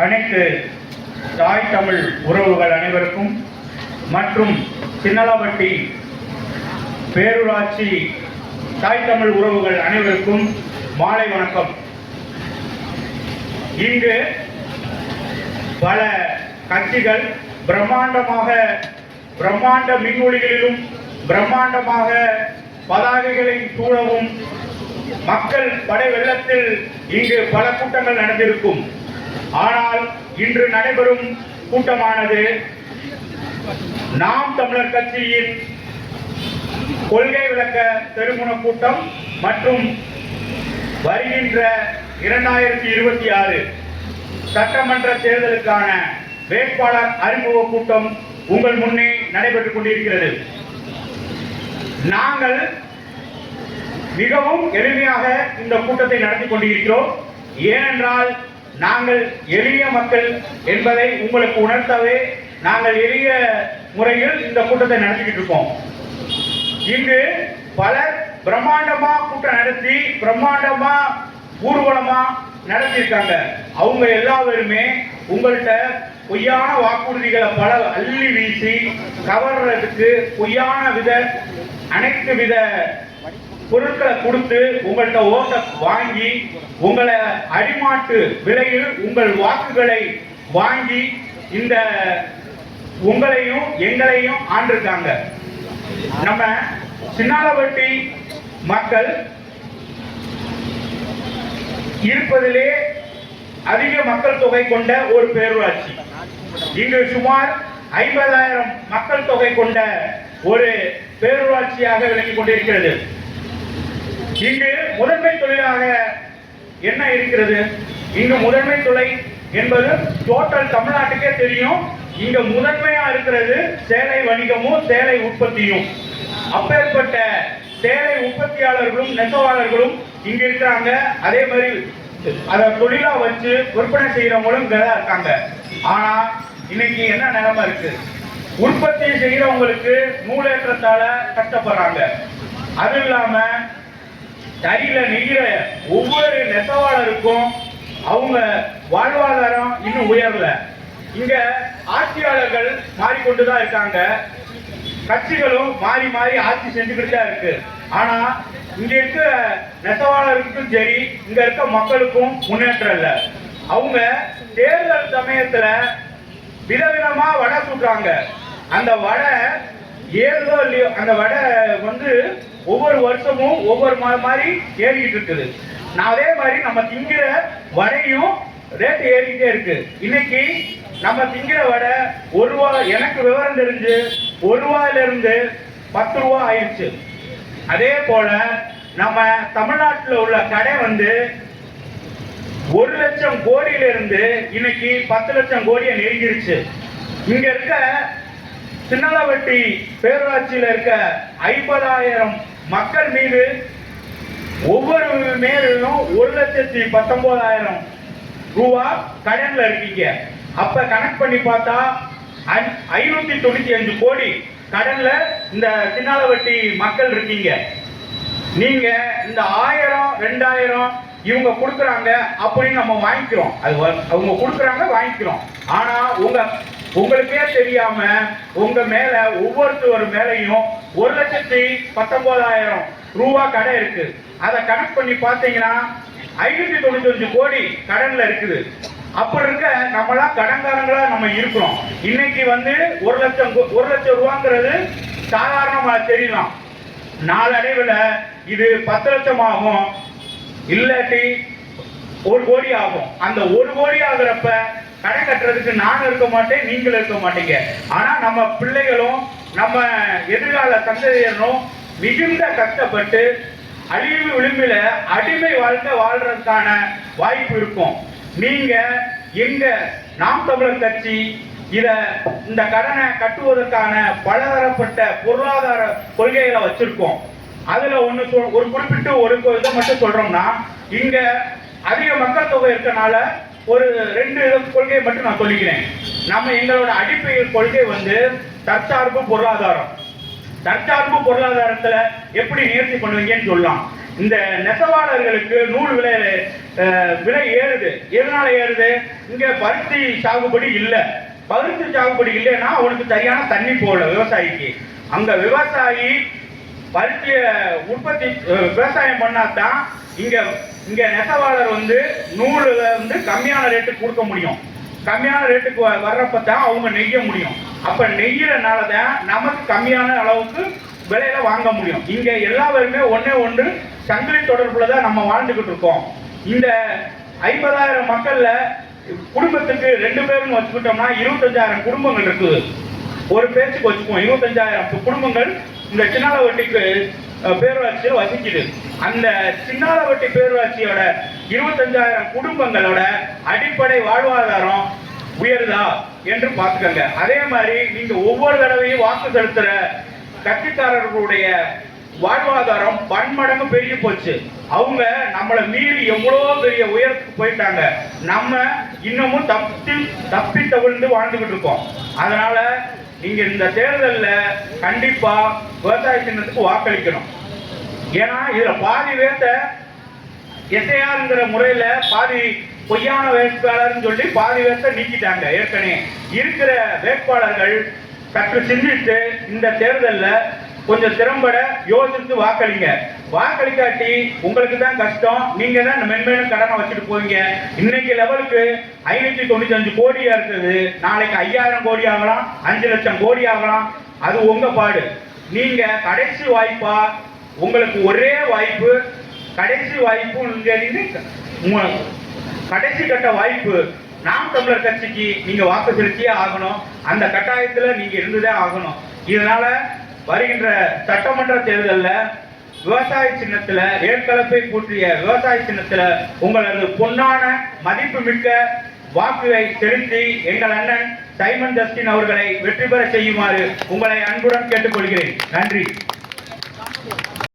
அனைத்து தாய் தமிழ் உறவுகள் அனைவருக்கும் மற்றும் சின்னலாபட்டி பேரூராட்சி தாய் தமிழ் உறவுகள் அனைவருக்கும் மாலை வணக்கம். இங்கு பல கட்சிகள் பிரம்மாண்ட மின்ஒலிகளிலும் பிரம்மாண்டமாக பதாகைகளை சூழவும் மக்கள் படை வெள்ளத்தில் இங்கு பல கூட்டங்கள் நடந்திருக்கும். ஆனால் இன்று நடைபெறும் கூட்டமானது நாம் தமிழர் கட்சியின் கொள்கை விளக்க தெருமுன கூட்டம் மற்றும் வருகின்ற 2026 சட்டமன்ற தேர்தலுக்கான வேட்பாளர் அறிமுக கூட்டம் உங்கள் முன்னே நடைபெற்றுக் கொண்டிருக்கிறது. நாங்கள் மிகவும் எளிமையாக இந்த கூட்டத்தை நடத்தி கொண்டிருக்கிறோம். ஏனென்றால் நாங்கள் எளிய மக்கள் என்பதை உங்களுக்கு உணர்த்தவே நாங்கள் எளிய முறையில் இந்த கூட்டத்தை நடத்திக்கிட்டு இருக்கோம். இங்கு பலர் பிரம்மாண்டமா கூட்டம் நடத்தி பிரம்மாண்டமா ஊர்வலமா நடத்தியிருக்காங்க. அவங்க எல்லாருமே உங்கள்கிட்ட பொய்யான வாக்குறுதிகளை பல அள்ளி வீசி கவர்றதுக்கு பொய்யான அனைத்து வித பொருட்களை கொடுத்து உங்கள்கிட்ட ஓட்ட வாங்கி உங்களை அடிமாட்டு விலையில் உங்கள் வாக்குகளை வாங்கி இந்த உங்களையும் எங்களையும் ஆண்டிருக்காங்க. நம்ம சின்னாலப்பட்டி மக்கள் இருப்பதிலே அதிக மக்கள் தொகை கொண்ட ஒரு பேரூராட்சி. இங்கு சுமார் 50,000 மக்கள் தொகை கொண்ட ஒரு பேரூராட்சியாக விளங்கிக் கொண்டிருக்கிறது. இங்கு முதன்மை தொழிலாக என்ன இருக்கிறது? இங்கு முதன்மை தொழில் என்பது டோட்டல் தமிழ்நாட்டுக்கே தெரியும். இங்க முதன்மையா இருக்கிறது சேலை வணிகமும் சேலை உற்பத்தியும். அப்பேற்பட்ட சேலை உற்பத்தியாளர்களும் நெசவாளர்களும் இங்க இருக்கிறாங்க. அதே மாதிரி அதை தொழிலா வச்சு விற்பனை செய்யறவங்களும் இங்கதான் இருக்காங்க. ஆனா இன்னைக்கு என்ன நிலைமை இருக்கு? உற்பத்தி செய்யறவங்களுக்கு நூலேற்றத்தால கஷ்டப்படுறாங்க. அது இல்லாம தறியில நெய்கிற ஒவ்வொரு நெசவாளருக்கும் அவங்க வாழ்வாதாரம் இன்னும் உயரல. இங்க ஆட்சியாளர்கள் மாறிக்கொண்டுதான் இருக்காங்க. கட்சிகளும் மாறி மாறி ஆட்சி செஞ்சுக்கிட்டு தான் இருக்கு. ஆனா இங்க இருக்க நெசவாளருக்கும் சரி இங்க இருக்க மக்களுக்கும் முன்னேற்றம் இல்லை. அவங்க தேர்தல் சமயத்துல விதவிதமா வடை சுடுறாங்க. அந்த வடை ஏறுதோ இல்லையோ அந்த வடை ஒவ்வொரு வருஷமும் ஒவ்வொரு மாதிரி ஏறிக்கிட்டு இருக்குது. நான் அதே மாதிரி நம்ம திங்கிற வடையும் ரேட்டு ஏறிக்கிட்டே இருக்கு. இன்னைக்கு நம்ம திங்கிற வடை ₹1, எனக்கு விவரம் தெரிஞ்சு ₹1 10 ரூபா ஆயிடுச்சு. அதே போல நம்ம தமிழ்நாட்டில் உள்ள கடை 1 லட்சம் கோடியிலிருந்து இன்னைக்கு 10 லட்சம் கோடியை நெருங்கிருச்சு. இங்க இருக்க சின்னலாபட்டி பேரூராட்சியில் இருக்க 50,000 மக்கள் மீது ஒவ்வொரு மேலும் 1,19,000 ரூபா கடன்ல இருக்கீங்க. அப்ப கணக்கு பண்ணி பார்த்தா 595 கோடி கடன்ல இந்த சின்னாலப்பட்டி மக்கள் இருக்கீங்க. நீங்க இந்த 1000, 2000 இவங்க கொடுக்குறாங்க அப்படின்னு நம்ம வாங்கிக்கிறோம். அது அவங்க கொடுக்குறாங்க வாங்கிக்கிறோம். ஆனா உங்களுக்கே தெரியாம உங்க மேல ஒவ்வொருத்தர் மேலையும் 1,19,000 ரூபா கடை இருக்கு. அதை கணக்கு பண்ணி பார்த்தீங்கன்னா 595 கோடி கடன்ல இருக்குது. அப்படி இருக்க நம்மளாம் கடன்காரங்களா நம்ம இருக்கிறோம். இன்னைக்கு 1 லட்சம் ரூபாங்கிறது சாதாரணமா தெரியலாம். நாளடைவில் இது 10 லட்சம் ஆகும், இல்லாட்டி 1 கோடி ஆகும். அந்த 1 கோடி ஆகுறப்ப கடன் கட்டுறதுக்கு நான் இருக்க மாட்டேன், நீங்களும் இருக்க மாட்டீங்க. ஆனா நம்ம பிள்ளைகளும் நம்ம எதிர்கால சந்ததியினரும் மிகுந்த கஷ்டப்பட்டு அழிவு விளிம்பில அடிமை வாழ்க்கை வாழ்றதுக்கான வாய்ப்பு இருக்கும். நீங்க எங்க நாம் தமிழர் கட்சி இந்த கடனை கட்டுவதற்கான பலதரப்பட்ட பொருளாதார கொள்கைகளை வச்சிருக்கோம். அதுல ஒரு குறிப்பிட்டு ஒரு இதை மட்டும் சொல்றோம்னா, இங்க அதிக மக்கள் தொகை இருக்கனால ஒரு 2 கொள்கையை மட்டும் நான் சொல்லிக்கிறேன். நம்ம எங்களோட அடிப்படை கொள்கை தற்சார்பு பொருளாதாரம். தற்சார்பு பொருளாதாரத்துல எப்படி நேர்த்தி பண்ணுவீங்கன்னு சொல்லலாம். இந்த நெசவாளர்களுக்கு நூல் விலை ஏறுது. எதனால ஏறுது? இங்க பருத்தி சாகுபடி இல்லை. பருத்தி சாகுபடி இல்லைன்னா அவனுக்கு சரியான தண்ணி போடல விவசாயிக்கு. அங்க விவசாயி பருத்திய உற்பத்தி விவசாயம் பண்ணாதான் இங்க நெசவாளர் நூலுல கம்மியான ரேட்டுக்கு கொடுக்க முடியும். கம்மியான ரேட்டுக்கு வர்றப்பதான் அவங்க நெய்ய முடியும். அப்ப நெய்யறனால தான் நமக்கு கம்மியான அளவுக்கு விலையில வாங்க முடியும். இங்க எல்லாருமே ஒன்று சங்கிலி தொடர்புல தான் நம்ம வாழ்ந்துகிட்டு இருக்கோம். இந்த 50,000 மக்கள்ல குடும்பத்துக்கு 2 பேரும் வச்சுக்கிட்டோம்னா 25,000 குடும்பங்கள் இருக்குது. ஒரு பேச்சுக்கு வச்சுக்குவோம் 25,000 குடும்பங்கள் இந்த சின்னாலவட்டிக்கு பேரூராட்சியில் வசிக்குது. அந்த சின்னாலவட்டி பேரூராட்சியோட 25,000 குடும்பங்களோட அடிப்படை வாழ்வாதாரம் உயருதா என்று பார்த்துக்கங்க. அதே மாதிரி நீங்க ஒவ்வொரு தடவையும் வாக்கு செலுத்துற கட்சிக்காரர்களுடைய வாழ்வாதாரம் பன்மடங்கு பெருகி போச்சு. அவங்க நம்மளை மீறி எவ்வளோ பெரிய உயரத்துக்கு போயிட்டாங்க. நம்ம இன்னமும் தப்பி தவிழ்ந்து வாழ்ந்துகிட்டு இருக்கோம். அதனால நீங்க இந்த தேர்தலில் கண்டிப்பா விவசாய சின்னத்துக்கு வாக்களிக்கணும். ஏன்னா இதுல பாதி வேத்த எஸ்ஐஆர்ங்கிற முறையில பாதி பொய்யான வேட்பாளர்னு சொல்லி பாதி வேத்த நீக்கிட்டாங்க. ஏற்கனவே இருக்கிற வேட்பாளர்கள் சற்று சிந்தித்து இந்த தேர்தலில் கொஞ்சம் திறம்பட யோசித்து வாக்களிங்க. வாக்களிக்காட்டி உங்களுக்கு தான் கஷ்டம். நீங்க தான் மென்மேலும் கடனை வச்சுட்டு போவீங்க. இன்னைக்கு லெவலுக்கு 595 கோடியா இருக்குது. நாளைக்கு 5000 கோடி ஆகலாம், 5 லட்சம் கோடி ஆகலாம். அது உங்க பாடு. நீங்க கடைசி வாய்ப்பா, உங்களுக்கு ஒரே வாய்ப்பு, கடைசி வாய்ப்பு, கடைசி கட்ட வாய்ப்பு. நாம் தமிழர் கட்சிக்கு நீங்க வாக்கு செலுத்தியே ஆகணும். அந்த கட்டாயத்துல நீங்க இருந்துதான் ஆகணும். இதனால வருகின்ற சட்டமன்ற தேர்தலில் விவசாய சின்னத்துல ஏற்கலப்பை கூற்றிய விவசாய சின்னத்துல உங்களது பொன்னான மதிப்பு மிக்க வாக்குகளை செலுத்தி எங்கள் அண்ணன் சைமன் ஜஸ்டின் அவர்களை வெற்றி பெற செய்யுமாறு உங்களை அன்புடன் கேட்டுக்கொள்கிறேன். நன்றி.